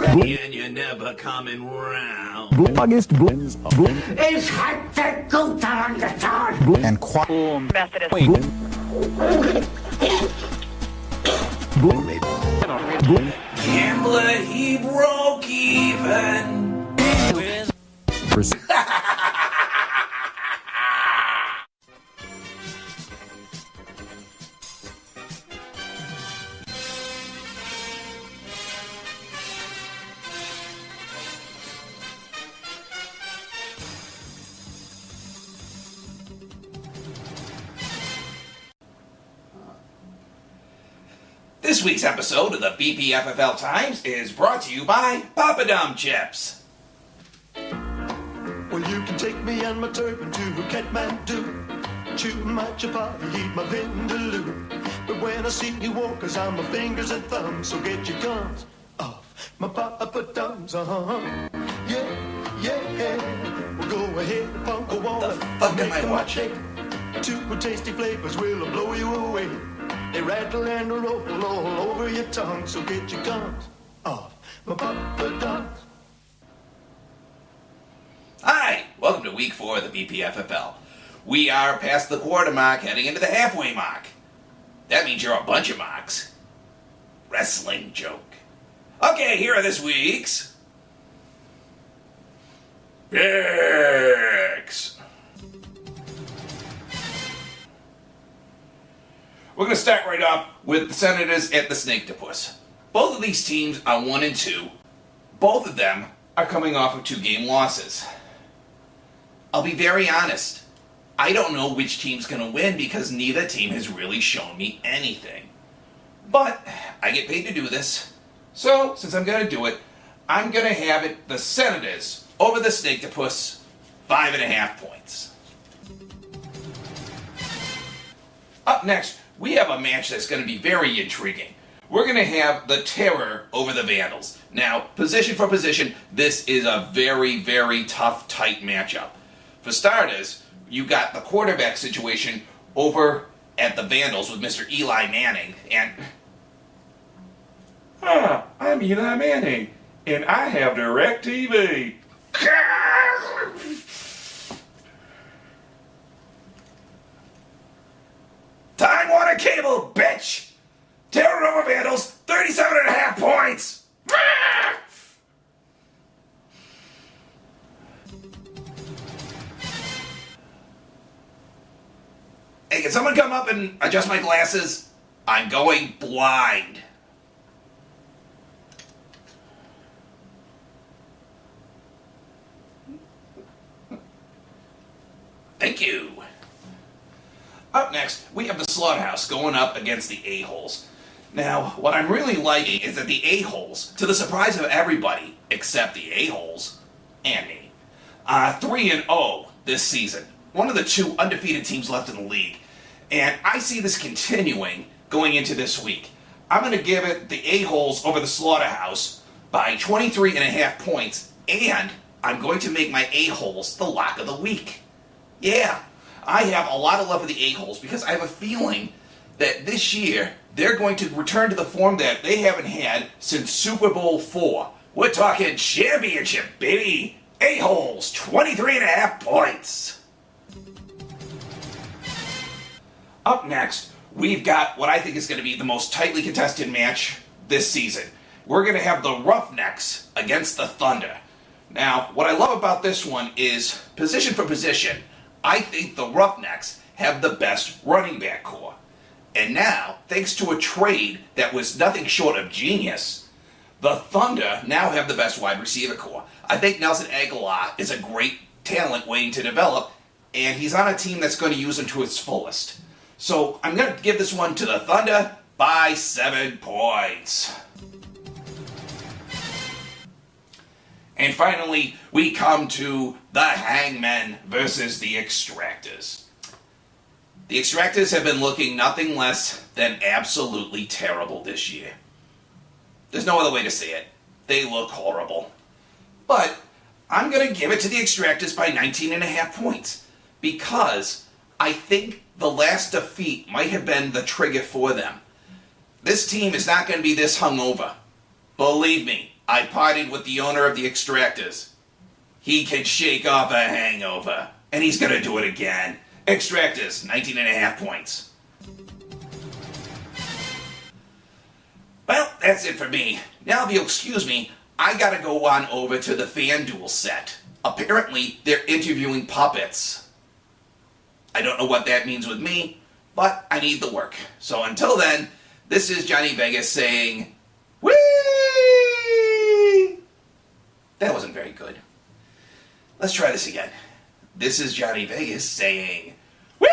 and you're never coming round. August It's hard to go down the town. and quiet Methodist. Gambler, he broke even. This week's episode of the BPFFL Times is brought to you by Papadum Chips. Well, you can take me and my turban to Kathmandu, chew my chapati, eat my vindaloo. But when I see you walk, 'cause I'm my fingers and thumbs, so get your gums off my papadums, yeah. Well, go ahead, punk, go on. The fuck am I watching? Two tasty flavors will blow you away. They rattle and roll all over your tongue, so get your gums off my papadums. Hi, welcome to week 4 of the BPFFL. We are past the quarter mark, heading into the halfway mark. That means you're a bunch of marks. Wrestling joke. Okay, here are this week's picks. We're going to start right off with the Senators at the Snakeoctopus. Both of these teams are 1 and 2. Both of them are coming off of 2-game losses. I'll be very honest. I don't know which team's going to win because neither team has really shown me anything. But I get paid to do this. So, since I'm going to do it, I'm going to have it the Senators over the Snakeoctopus, 5.5 points. Up next, we have a match that's going to be very intriguing. We're going to have the Terror over the Vandals. Now, position for position, this is a very, very tough, tight matchup. For starters, you got the quarterback situation over at the Vandals with Mr. Eli Manning, and... I'm Eli Manning, and I have DirecTV. Time Warner Cable, bitch! Terror over Vandals, 37.5 points! Hey, can someone come up and adjust my glasses? I'm going blind. Thank you. Up next, we have the Slaughterhouse going up against the A-Holes. Now, what I'm really liking is that the A-Holes, to the surprise of everybody except the A-Holes and me, are 3-0 this season. One of the 2 undefeated teams left in the league. And I see this continuing going into this week. I'm going to give it the A-Holes over the Slaughterhouse by 23.5 points, and I'm going to make my A-Holes the lock of the week. Yeah, I have a lot of love for the A-Holes because I have a feeling that this year they're going to return to the form that they haven't had since Super Bowl IV. We're talking championship, baby! A-Holes, 23.5 points! Up next, we've got what I think is going to be the most tightly contested match this season. We're going to have the Roughnecks against the Thunder. Now, what I love about this one is, position for position, I think the Roughnecks have the best running back core. And now, thanks to a trade that was nothing short of genius, the Thunder now have the best wide receiver core. I think Nelson Aguilar is a great talent waiting to develop, and he's on a team that's going to use him to its fullest. So I'm going to give this one to the Thunder by 7 points. And finally, we come to the Hangmen versus the Extractors. The Extractors have been looking nothing less than absolutely terrible this year. There's no other way to say it. They look horrible. But I'm going to give it to the Extractors by 19.5 points because I think the last defeat might have been the trigger for them. This team is not going to be this hungover. Believe me, I partied with the owner of the Extractors. He can shake off a hangover, and he's gonna do it again. Extractors, 19.5 points. Well, that's it for me. Now, if you'll excuse me, I gotta go on over to the FanDuel set. Apparently, they're interviewing puppets. I don't know what that means with me, but I need the work. So until then, this is Johnny Vegas saying, whee! That wasn't very good. Let's try this again. This is Johnny Vegas saying, whee!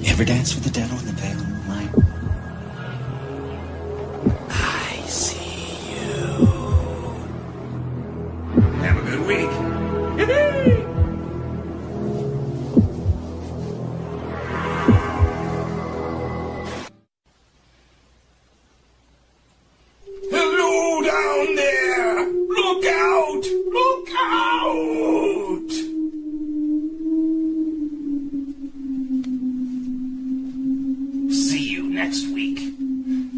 Ever dance with the devil in the pale moonlight? I see you. Have a good week. Hello down there! Look out! Look out! See you next week.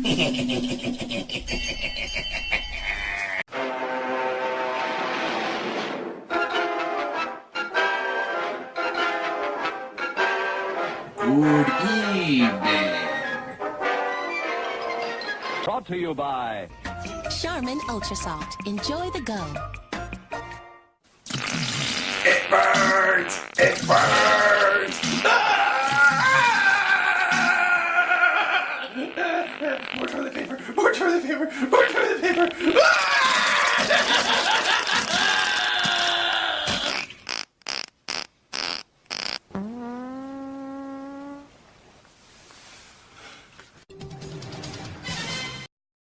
Good evening. Brought to you by Charmin Ultra Soft. Enjoy the go. It burns! It burns! Ah! More toilet paper! More toilet paper! More toilet paper! Ah!